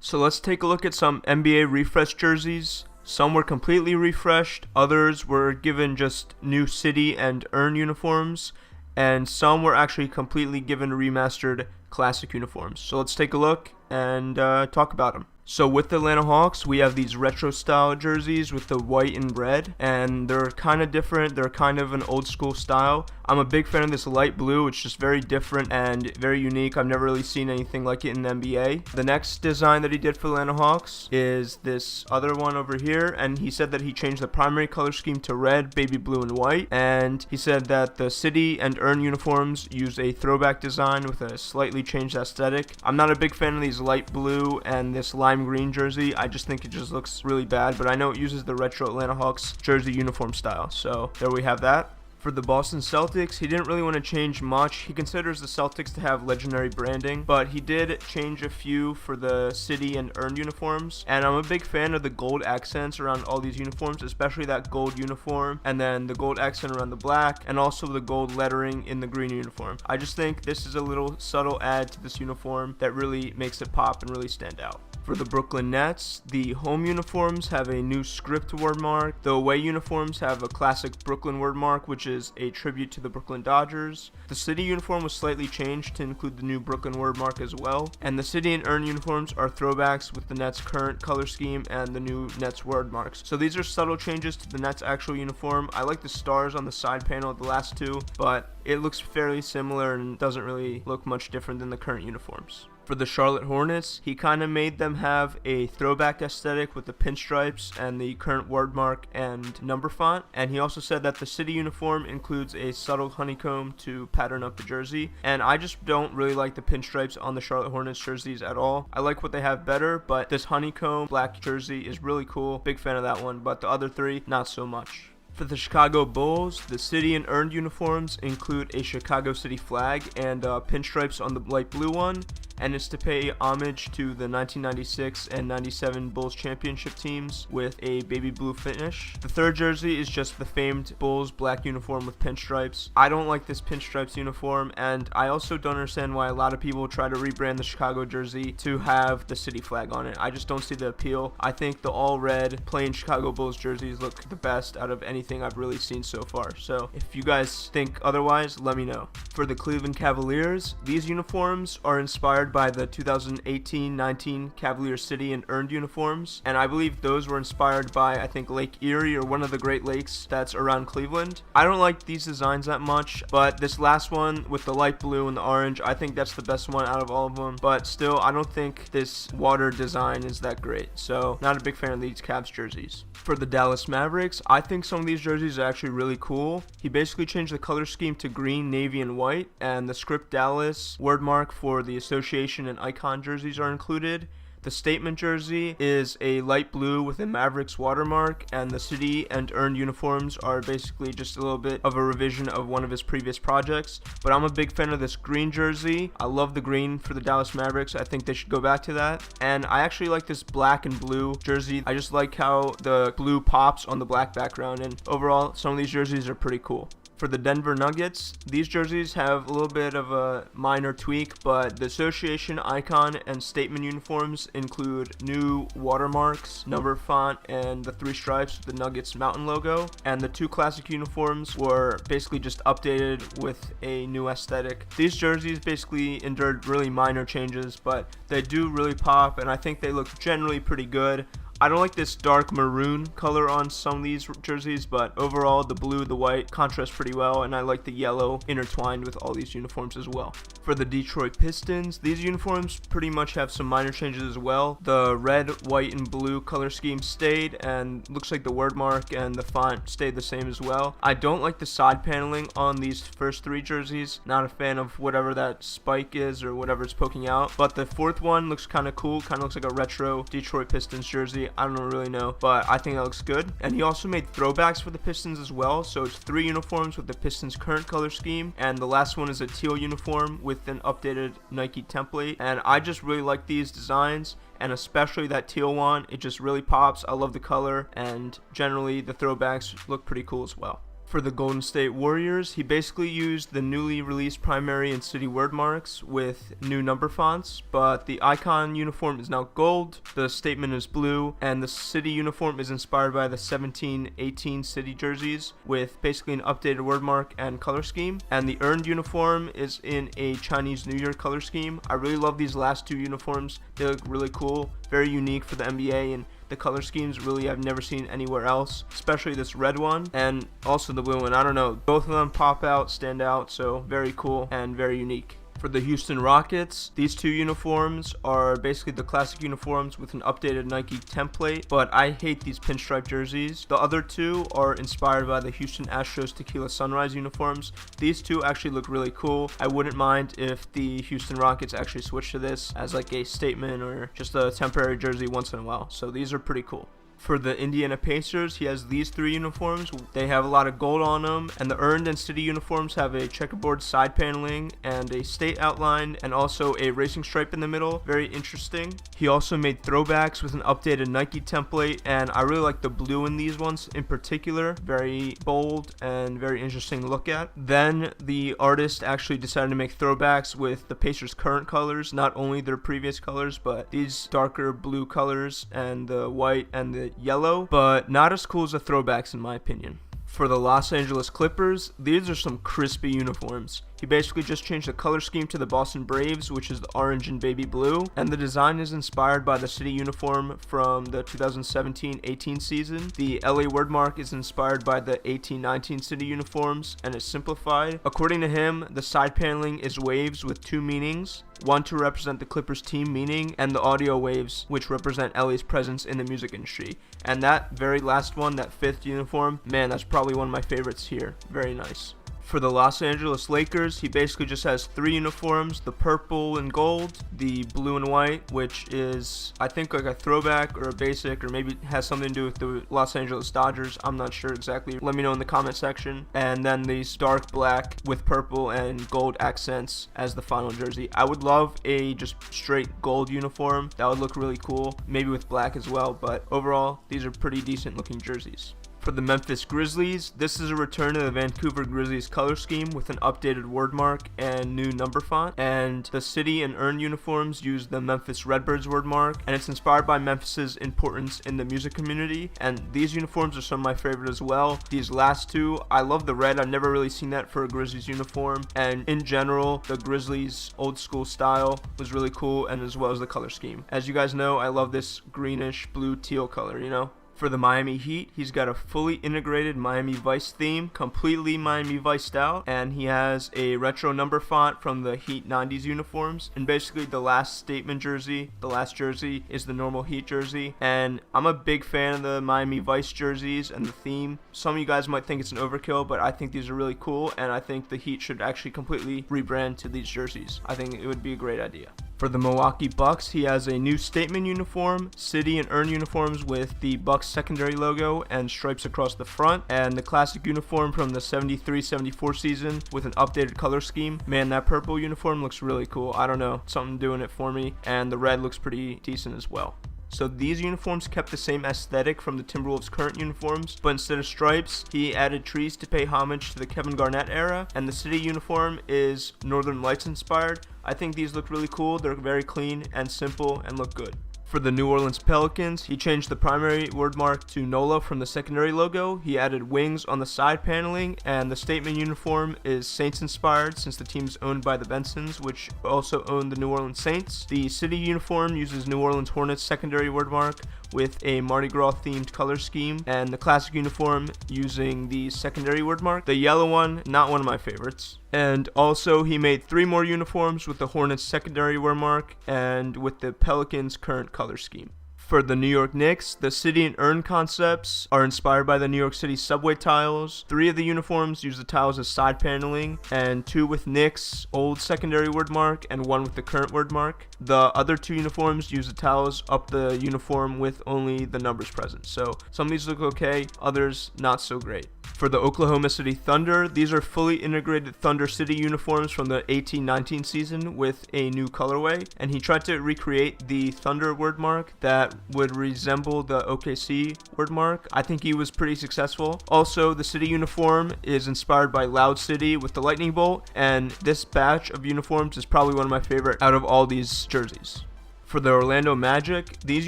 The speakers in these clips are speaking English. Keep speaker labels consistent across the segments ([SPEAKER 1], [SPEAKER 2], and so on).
[SPEAKER 1] So let's take a look at some NBA refresh jerseys. Some were completely refreshed, others were given just new city and earn uniforms, and some were actually completely given remastered classic uniforms. So let's take a look and talk about them. So with the Atlanta Hawks, we have these retro style jerseys with the white and red, and they're kind of different. They're kind of an old school style. I'm a big fan of this light blue. It's just very different and very unique. I've never really seen anything like it in the NBA. The next design that he did for the Atlanta Hawks is this other one over here, and he said that he changed the primary color scheme to red, baby blue, and white, and he said that the city and earn uniforms use a throwback design with a slightly changed aesthetic. I'm not a big fan of these light blue and this lime green jersey. I just think it just looks really bad, but I know it uses the retro Atlanta Hawks jersey uniform style, so there we have that. For the Boston Celtics, he didn't really want to change much. He considers the Celtics to have legendary branding, but he did change a few for the city and earned uniforms. And I'm a big fan of the gold accents around all these uniforms, especially that gold uniform, and then the gold accent around the black, and also the gold lettering in the green uniform. I just think this is a little subtle add to this uniform that really makes it pop and really stand out. For the Brooklyn Nets, the home uniforms have a new script word mark. The away uniforms have a classic Brooklyn word mark, which is a tribute to the Brooklyn Dodgers. The city uniform was slightly changed to include the new Brooklyn word mark as well. And the city and earn uniforms are throwbacks with the Nets' current color scheme and the new Nets word marks. So these are subtle changes to the Nets' actual uniform. I like the stars on the side panel of the last two, but it looks fairly similar and doesn't really look much different than the current uniforms. For the Charlotte Hornets, he kind of made them have a throwback aesthetic with the pinstripes and the current word mark and number font. And he also said that the city uniform includes a subtle honeycomb to pattern up the jersey. And I just don't really like the pinstripes on the Charlotte Hornets jerseys at all. I like what they have better, but this honeycomb black jersey is really cool. Big fan of that one, but the other three, not so much. For the Chicago Bulls, the city and earned uniforms include a Chicago City flag and pinstripes on the light blue one, and it's to pay homage to the 1996 and 97 Bulls championship teams with a baby blue finish. The third jersey is just the famed Bulls black uniform with pinstripes. I don't like this pinstripes uniform, and I also don't understand why a lot of people try to rebrand the Chicago jersey to have the city flag on it. I just don't see the appeal. I think the all red plain Chicago Bulls jerseys look the best out of anything I've really seen so far. So if you guys think otherwise, let me know. For the Cleveland Cavaliers, these uniforms are inspired by the 2018-19 Cavalier City and earned uniforms, and I believe those were inspired by, I think, Lake Erie or one of the Great Lakes that's around Cleveland. I don't like these designs that much, but this last one with the light blue and the orange, I think that's the best one out of all of them, but still, I don't think this water design is that great, so not a big fan of these Cavs jerseys. For the Dallas Mavericks, I think some of these jerseys are actually really cool. He basically changed the color scheme to green, navy, and white, and the script Dallas word mark for the association and icon jerseys are included. The statement jersey is a light blue with a Mavericks watermark, and the city and earned uniforms are basically just a little bit of a revision of one of his previous projects. But I'm a big fan of this green jersey. I love the green for the Dallas Mavericks. I think they should go back to that. And I actually like this black and blue jersey. I just like how the blue pops on the black background, and overall, some of these jerseys are pretty cool. For the Denver Nuggets, these jerseys have a little bit of a minor tweak, but the association icon and statement uniforms include new watermarks, number font, and the three stripes with the Nuggets mountain logo. And the two classic uniforms were basically just updated with a new aesthetic. These jerseys basically endured really minor changes, but they do really pop, and I think they look generally pretty good. I don't like this dark maroon color on some of these jerseys, but overall the blue, the white contrast pretty well, and I like the yellow intertwined with all these uniforms as well. For the Detroit Pistons, these uniforms pretty much have some minor changes as well. The red, white, and blue color scheme stayed, and looks like the word mark and the font stayed the same as well. I don't like the side paneling on these first three jerseys. Not a fan of whatever that spike is or whatever it's poking out, but the fourth one looks kind of cool, kind of looks like a retro Detroit Pistons jersey. I don't really know, but I think that looks good. And he also made throwbacks for the Pistons as well, so it's three uniforms with the Pistons current color scheme, and the last one is a teal uniform with an updated Nike template. And I just really like these designs, and especially that teal one. It just really pops. I love the color, and generally the throwbacks look pretty cool as well. For the Golden State Warriors, he basically used the newly released primary and city word marks with new number fonts, but the icon uniform is now gold, the statement is blue, and the city uniform is inspired by the 17-18 city jerseys with basically an updated word mark and color scheme. And the earned uniform is in a Chinese New Year color scheme. I really love these last two uniforms. They look really cool, very unique for the NBA, and the color schemes really I've never seen anywhere else, especially this red one and also the blue one. I don't know, both of them pop out, stand out, so very cool and very unique. For the Houston Rockets, these two uniforms are basically the classic uniforms with an updated Nike template, but I hate these pinstripe jerseys. The other two are inspired by the Houston Astros Tequila Sunrise uniforms. These two actually look really cool. I wouldn't mind if the Houston Rockets actually switch to this as like a statement or just a temporary jersey once in a while. So these are pretty cool. For the Indiana Pacers, he has these three uniforms. They have a lot of gold on them, and the earned and city uniforms have a checkerboard side paneling and a state outline and also a racing stripe in the middle. Very interesting. He also made throwbacks with an updated Nike template, and I really like the blue in these ones in particular. Very bold and very interesting to look at. Then the artist actually decided to make throwbacks with the Pacers' current colors, not only their previous colors, but these darker blue colors and the white and the yellow, but not as cool as the throwbacks in my opinion. For the Los Angeles Clippers, these are some crispy uniforms. He basically just changed the color scheme to the Boston Braves, which is the orange and baby blue, and the design is inspired by the city uniform from the 2017-18 season. The LA word mark is inspired by the 18-19 city uniforms and is simplified. According to him, the side paneling is waves with two meanings. One to represent the Clippers team meaning, and the audio waves, which represent LA's presence in the music industry. And that very last one, that fifth uniform, man, that's probably one of my favorites here. Very nice. For the Los Angeles Lakers, he basically just has three uniforms, the purple and gold, the blue and white, which is, I think, like a throwback or a basic, or maybe has something to do with the Los Angeles Dodgers. I'm not sure exactly. Let me know in the comment section. And then these dark black with purple and gold accents as the final jersey. I would love a just straight gold uniform. That would look really cool, maybe with black as well, but overall, these are pretty decent looking jerseys. For the Memphis Grizzlies, this is a return to the Vancouver Grizzlies color scheme with an updated word mark and new number font. And the city and earned uniforms use the Memphis Redbirds word mark, and it's inspired by Memphis's importance in the music community. And these uniforms are some of my favorite as well. These last two, I love the red. I've never really seen that for a Grizzlies uniform. And in general, the Grizzlies old school style was really cool, and as well as the color scheme. As you guys know, I love this greenish blue teal color, you know? For the Miami Heat, he's got a fully integrated Miami Vice theme, completely Miami Viced out, and he has a retro number font from the Heat 90s uniforms. And basically the last statement jersey, the last jersey, is the normal Heat jersey. And I'm a big fan of the Miami Vice jerseys and the theme. Some of you guys might think it's an overkill, but I think these are really cool, and I think the Heat should actually completely rebrand to these jerseys. I think it would be a great idea. For the Milwaukee Bucks, he has a new statement uniform, city and earned uniforms with the Bucks secondary logo and stripes across the front, and the classic uniform from the 73-74 season with an updated color scheme. Man, that purple uniform looks really cool. I don't know, something doing it for me, and the red looks pretty decent as well. So these uniforms kept the same aesthetic from the Timberwolves' current uniforms, but instead of stripes, he added trees to pay homage to the Kevin Garnett era, and the city uniform is Northern Lights inspired. I think these look really cool. They're very clean and simple and look good. For the New Orleans Pelicans, he changed the primary word mark to NOLA from the secondary logo. He added wings on the side paneling, and the statement uniform is Saints inspired since the team is owned by the Bensons, which also own the New Orleans Saints. The city uniform uses New Orleans Hornets secondary word mark with a Mardi Gras themed color scheme, and the classic uniform using the secondary word mark. The yellow one, not one of my favorites. And also he made 3 more uniforms with the Hornets secondary word mark and with the Pelicans current color scheme. For the New York Knicks, the city and earned concepts are inspired by the New York City subway tiles. 3 of the uniforms use the tiles as side paneling, and 2 with Knicks old secondary word mark and 1 with the current word mark. The other 2 uniforms use the tiles up the uniform with only the numbers present. So some of these look okay, others not so great. For the Oklahoma City Thunder, these are fully integrated Thunder City uniforms from the 18-19 season with a new colorway, and he tried to recreate the Thunder word mark that would resemble the OKC word mark. I think he was pretty successful. Also, the city uniform is inspired by Loud City with the lightning bolt, and this batch of uniforms is probably one of my favorite out of all these jerseys. For the Orlando Magic, these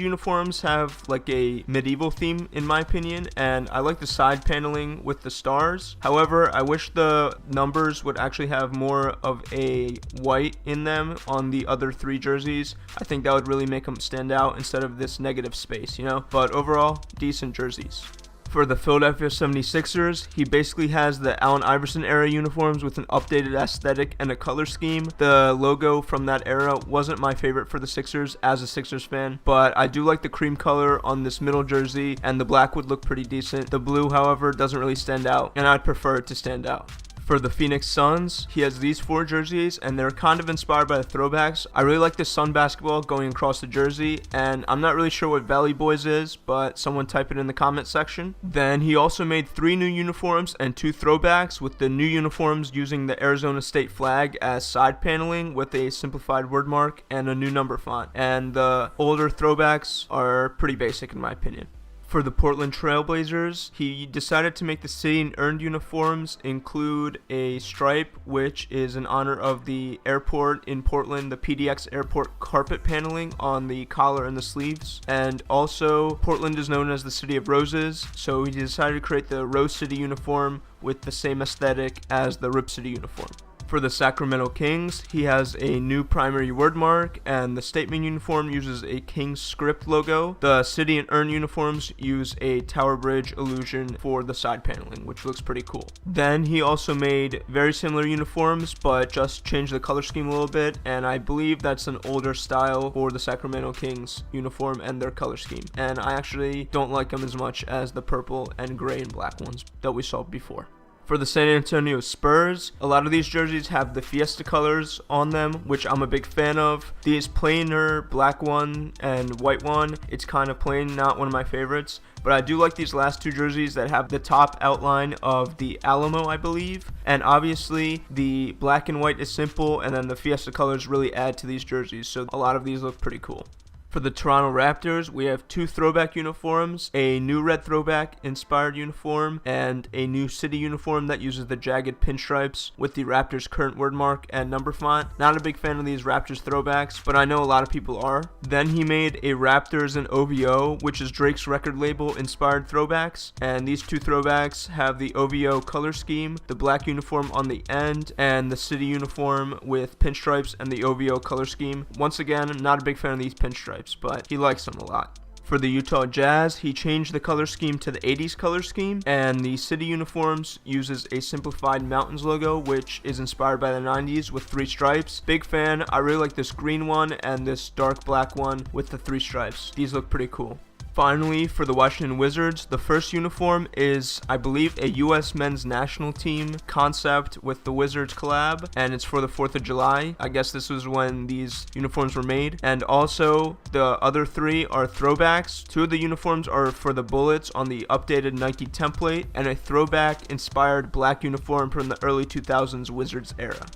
[SPEAKER 1] uniforms have like a medieval theme in my opinion, and I like the side paneling with the stars. However, I wish the numbers would actually have more of a white in them on the other three jerseys. I think that would really make them stand out instead of this negative space, But overall, decent jerseys. For the Philadelphia 76ers, he basically has the Allen Iverson era uniforms with an updated aesthetic and a color scheme. The logo from that era wasn't my favorite for the Sixers as a Sixers fan, but I do like the cream color on this middle jersey, and the black would look pretty decent. The blue, however, doesn't really stand out, and I'd prefer it to stand out. For the Phoenix Suns, he has these four jerseys, and they're kind of inspired by the throwbacks. I really like the Sun basketball going across the jersey, and I'm not really sure what Valley Boys is, but someone type it in the comment section. Then he also made 3 new uniforms and 2 throwbacks, with the new uniforms using the Arizona State flag as side paneling with a simplified word mark and a new number font. And the older throwbacks are pretty basic in my opinion. For the Portland Trailblazers, he decided to make the city and earned uniforms include a stripe, which is in honor of the airport in Portland, the PDX airport carpet paneling on the collar and the sleeves. And also, Portland is known as the City of Roses, so he decided to create the Rose City uniform with the same aesthetic as the Rip City uniform. For the Sacramento Kings, he has a new primary word mark, and the statement uniform uses a Kings script logo. The City and Earn uniforms use a Tower Bridge illusion for the side paneling, which looks pretty cool. Then he also made very similar uniforms, but just changed the color scheme a little bit, and I believe that's an older style for the Sacramento Kings uniform and their color scheme. And I actually don't like them as much as the purple and gray and black ones that we saw before. For the San Antonio Spurs, a lot of these jerseys have the Fiesta colors on them, which I'm a big fan of. These plainer black one and white one, it's kind of plain, not one of my favorites. But I do like these last 2 jerseys that have the top outline of the Alamo, I believe. And obviously, the black and white is simple, and then the Fiesta colors really add to these jerseys. So a lot of these look pretty cool. For the Toronto Raptors, we have 2 throwback uniforms, a new red throwback inspired uniform, and a new city uniform that uses the jagged pinstripes with the Raptors current word mark and number font. Not a big fan of these Raptors throwbacks, but I know a lot of people are. Then he made a Raptors and OVO, which is Drake's record label inspired throwbacks, and these 2 throwbacks have the OVO color scheme, the black uniform on the end, and the city uniform with pinstripes and the OVO color scheme. Once again, I'm not a big fan of these pinstripes, but he likes them a lot. For the Utah Jazz, he changed the color scheme to the 80s color scheme, and the city uniforms uses a simplified mountains logo, which is inspired by the 90s with 3 stripes. Big fan. I really like this green one and this dark black one with the 3 stripes. These look pretty cool. Finally, for the Washington Wizards, the first uniform is, I believe, a U.S. men's national team concept with the Wizards collab, and it's for the 4th of July. I guess this was when these uniforms were made. And also, the other 3 are throwbacks. 2 of the uniforms are for the Bullets on the updated Nike template, and a throwback-inspired black uniform from the early 2000s Wizards era.